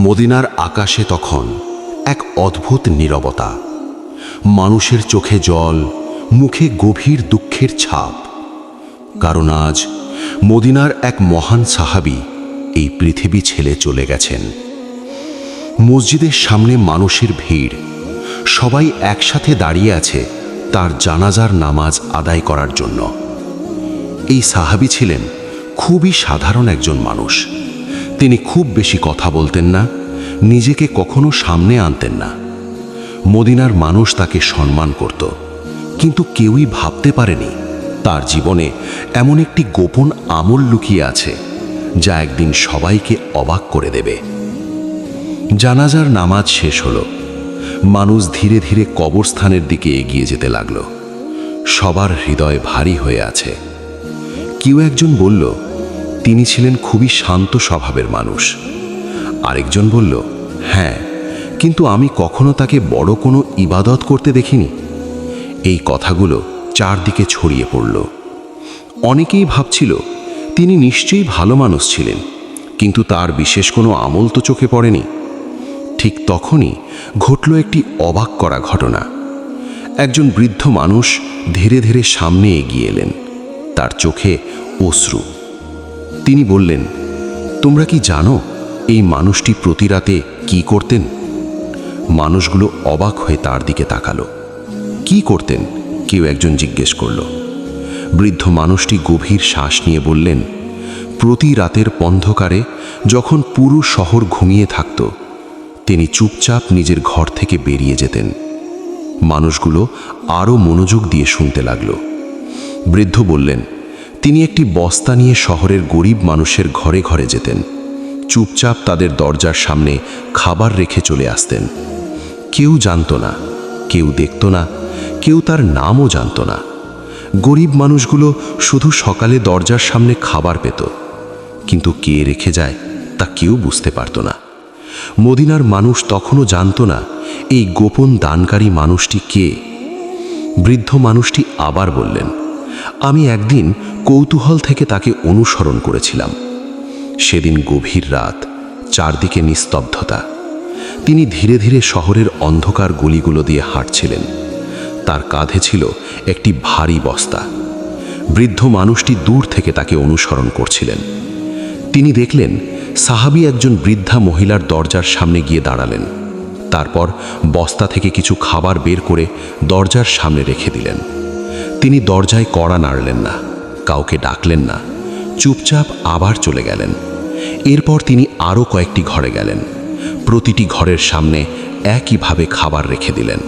মদিনার আকাশে তখন এক অদ্ভুত নীরবতা। মানুষের চোখে জল, মুখে গভীর দুঃখের ছাপ। কারণ আজ মদিনার এক মহান সাহাবী এই পৃথিবী ছেড়ে চলে গেছেন। মসজিদের সামনে মানুষের ভিড়, সবাই একসাথে দাঁড়িয়ে আছে তার জানাজার নামাজ আদায় করার জন্য। এই সাহাবী ছিলেন খুবই সাধারণ একজন মানুষ। তিনি খুব বেশি কথা বলতেন না, নিজেকে কখনো সামনে আনতেন না। মদিনার মানুষ তাকে সম্মান করত, কিন্তু কেউই ভাবতে পারেনি তার জীবনে এমন একটি গোপন আমল লুকিয়ে আছে যা একদিন সবাইকে অবাক করে দেবে। জানাজার নামাজ শেষ হলো। মানুষ ধীরে ধীরে কবরস্থানের দিকে এগিয়ে যেতে লাগলো। সবার হৃদয় ভারী হয়ে আছে। কেউ একজন বলল, তিনি ছিলেন খুবই শান্ত স্বভাবের মানুষ। আরেকজন বলল, হ্যাঁ, কিন্তু আমি কখনো তাকে বড় কোনো ইবাদত করতে দেখিনি। এই কথাগুলো চারদিকে ছড়িয়ে পড়ল। অনেকেই ভাবছিল তিনি নিশ্চয়ই ভালো মানুষ ছিলেন, কিন্তু তার বিশেষ কোনো আমল তো চোখে পড়েনি। ঠিক তখনই ঘটল একটি অবাক করা ঘটনা। একজন বৃদ্ধ মানুষ ধীরে ধীরে সামনে এগিয়ে এলেন। তার চোখে অশ্রু। তিনি বললেন, তোমরা কি জানো এই মানুষটি প্রতি রাতে কি করতেন? মানুষগুলো অবাক হয়ে তার দিকে তাকালো। কি করতেন? কেউ একজন জিজ্ঞেস করল। বৃদ্ধ মানুষটি গভীর শ্বাস নিয়ে বললেন, প্রতি রাতের অন্ধকারে যখন পুরো শহর ঘুমিয়ে থাকত, তিনি চুপচাপ নিজের ঘর থেকে বেরিয়ে যেতেন। মানুষগুলো আরও মনোযোগ দিয়ে শুনতে লাগলো। বৃদ্ধ বললেন, তিনি একটি বস্তা নিয়ে শহরের গরিব মানুষের ঘরে ঘরে যেতেন। চুপচাপ তাদের দরজার সামনে খাবার রেখে চলে আসতেন। কেউ জানত না, কেউ দেখত না, কেউ তার নামও জানত না। গরিব মানুষগুলো শুধু সকালে দরজার সামনে খাবার পেত, কিন্তু কে রেখে যায় তা কেউ বুঝতে পারত না। মদিনার মানুষ তখনও জানত না এই গোপন দানকারী মানুষটি কে। বৃদ্ধ মানুষটি আবার বললেন, আমি একদিন কৌতূহল থেকে তাকে অনুসরণ করেছিলাম। সেদিন গভীর রাত, চারদিকে নিস্তব্ধতা। তিনি ধীরে ধীরে শহরের অন্ধকার গলিগুলো দিয়ে হাঁটছিলেন। তার কাঁধে ছিল একটি ভারী বস্তা। বৃদ্ধ মানুষটি দূর থেকে তাকে অনুসরণ করছিলেন। তিনি দেখলেন সাহাবী একজন বৃদ্ধা মহিলার দরজার সামনে গিয়ে দাঁড়ালেন। তারপর বস্তা থেকে কিছু খাবার বের করে দরজার সামনে রেখে দিলেন। তিনি দরজায় কড়া নাড়লেন না, কাউকে ডাকলেন না, চুপচাপ আবার চলে গেলেন। এরপর তিনি আরও কয়েকটি ঘরে গেলেন। প্রতিটি ঘরের সামনে একইভাবে খাবার রেখে দিলেন।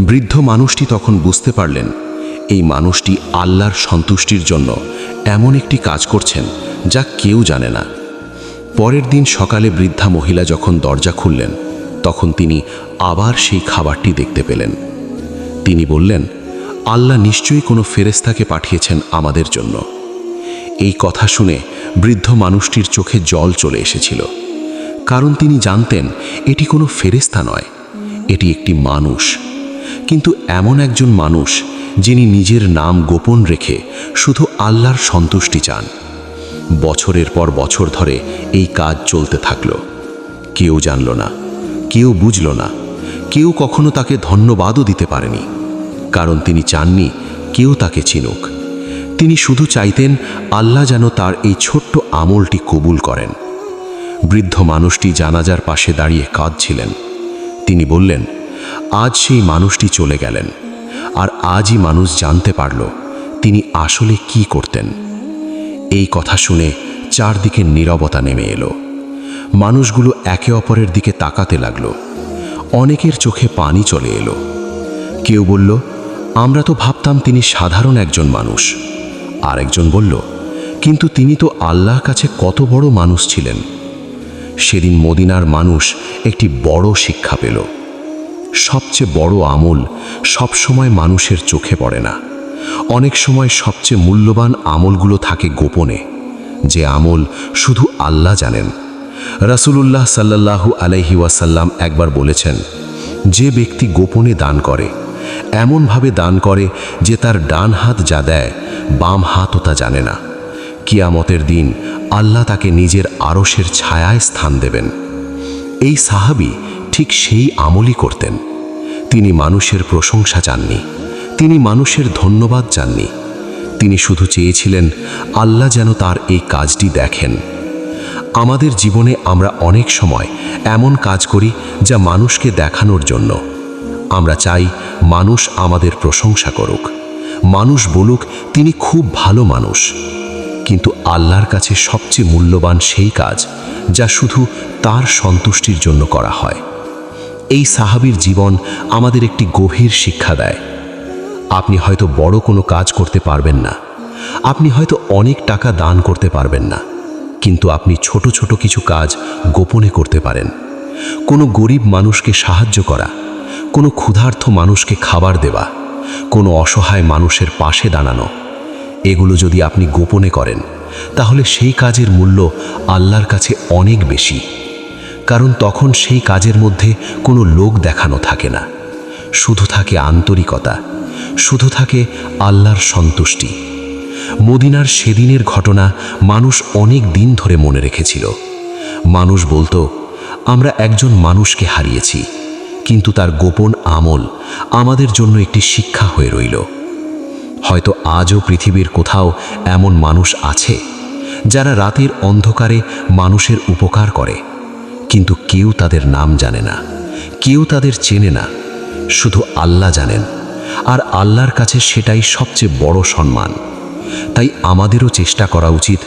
বৃদ্ধ মানুষটি তখন বুঝতে পারলেন এই মানুষটি আল্লাহর সন্তুষ্টির জন্য এমন একটি কাজ করছেন যা কেউ জানে না। পরের দিন সকালে বৃদ্ধা মহিলা যখন দরজা খুললেন, তখন তিনি আবার সেই খাবারটি দেখতে পেলেন। তিনি বললেন, আল্লাহ নিশ্চয়ই কোনো ফেরেশতাকে পাঠিয়েছেন আমাদের জন্য। এই কথা শুনে বৃদ্ধ মানুষটির চোখে জল চলে এসেছিল, কারণ তিনি জানতেন এটি কোনো ফেরেশতা নয়, এটি একটি মানুষ। কিন্তু এমন একজন মানুষ যিনি নিজের নাম গোপন রেখে শুধু আল্লাহর সন্তুষ্টি চান। বছরের পর বছর ধরে এই কাজ চলতে থাকলো। কেউ জানল না, কেউ বুঝল না, কেউ কখনো তাকে ধন্যবাদও দিতে পারেনি, কারণ তিনি চাননি কেউ তাকে চিনুক। তিনি শুধু চাইতেন আল্লাহ যেন তার এই ছোট্ট আমলটি কবুল করেন। বৃদ্ধ মানুষটি জানাজার পাশে দাঁড়িয়ে কাঁদছিলেন। তিনি বললেন, আজ সেই মানুষটি চলে গেলেন, আর আজই মানুষ জানতে পারল তিনি আসলে কি করতেন। এই কথা শুনে চারদিকে নীরবতা নেমে এলো। মানুষগুলো একে অপরের দিকে তাকাতে লাগলো। অনেকের চোখে পানি চলে এলো। কেউ বলল, আমরা তো ভাবতাম তিনি সাধারণ একজন মানুষ। আরেকজন বলল, কিন্তু তিনি তো আল্লাহর কাছে কত বড় মানুষ ছিলেন। সেদিন মদিনার মানুষ একটি বড় শিক্ষা পেল। সবচেয়ে বড় আমল সবসময় মানুষের চোখে পড়ে না। অনেক সময় সবচেয়ে মূল্যবান আমলগুলো থাকে গোপনে, যে আমল শুধু আল্লাহ জানেন। রাসূলুল্লাহ সাল্লাল্লাহু আলাইহি ওয়াসাল্লাম একবার বলেছেন, যে ব্যক্তি গোপনে দান করে, এমনভাবে দান করে যে তার ডান হাত যা দেয় বাম হাতও তা জানে না, কিয়ামতের দিন আল্লাহ তাকে নিজের আরশের ছায়ায় স্থান দেবেন। এই সাহাবী ঠিক সেই আমলই করতেন। তিনি মানুষের প্রশংসা চাননি, তিনি মানুষের ধন্যবাদ চাননি। তিনি শুধু চেয়েছিলেন আল্লাহ যেন তার এই কাজটি দেখেন। আমাদের জীবনে আমরা অনেক সময় এমন কাজ করি যা মানুষকে দেখানোর জন্য। আমরা চাই মানুষ আমাদের প্রশংসা করুক, মানুষ বলুক তিনি খুব ভালো মানুষ। কিন্তু আল্লাহর কাছে সবচেয়ে মূল্যবান সেই কাজ যা শুধু তার সন্তুষ্টির জন্য করা হয়। এই সাহাবীর জীবন আমাদের একটি গভীর শিক্ষা দেয়। আপনি হয়তো বড় কোনো কাজ করতে পারবেন না, আপনি হয়তো অনেক টাকা দান করতে পারবেন না, কিন্তু আপনি ছোট ছোট কিছু কাজ গোপনে করতে পারেন। কোনো গরিব মানুষকে সাহায্য করা, কোনো ক্ষুধার্ত মানুষকে খাবার দেওয়া, কোনো অসহায় মানুষের পাশে দাঁড়ানো। এগুলো যদি আপনি গোপনে করেন তাহলে সেই কাজের মূল্য আল্লাহর কাছে অনেক বেশি। কারণ তখন সেই কাজের মধ্যে কোনো লোক দেখানো থাকে না, শুধু থাকে আন্তরিকতা, শুধু থাকে আল্লাহর সন্তুষ্টি। মদিনার সেদিনের ঘটনা মানুষ অনেক দিন ধরে মনে রেখেছিল। মানুষ বলতো, আমরা একজন মানুষকে হারিয়েছি, কিন্তু তার গোপন আমল আমাদের জন্য একটি শিক্ষা হয়ে রইল। হয়তো আজও পৃথিবীর কোথাও এমন মানুষ আছে যারা রাতের অন্ধকারে মানুষের উপকার করে, কিন্তু কেউ তাদের নাম জানে না, কেউ তাদের চেনে না, শুধু আল্লাহ জানেন। আর আল্লাহর কাছে সেটাই সবচেয়ে বড় সম্মান। তাই আমাদেরও চেষ্টা করা উচিত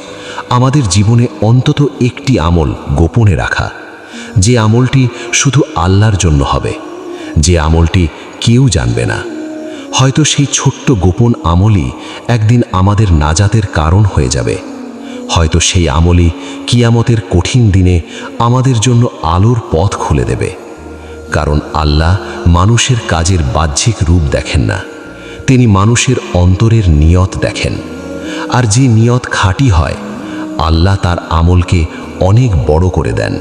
আমাদের জীবনে অন্তত একটি আমল গোপনে রাখা, যে আমলটি শুধু আল্লাহর জন্য হবে, যে আমলটি কেউ জানবে না। হয়তো সেই ছোট্ট গোপন আমলই একদিন আমাদের নাজাতের কারণ হয়ে যাবে। হয়তো সেই আমলই কিয়ামতের কঠিন দিনে আমাদের জন্য আলোর পথ খুলে দেবে। কারণ আল্লাহ মানুষের কাজের বাহ্যিক রূপ দেখেন না, তিনি মানুষের অন্তরের নিয়ত দেখেন। আর যে নিয়ত খাঁটি হয়, আল্লাহ তার আমলকে অনেক বড় করে দেন।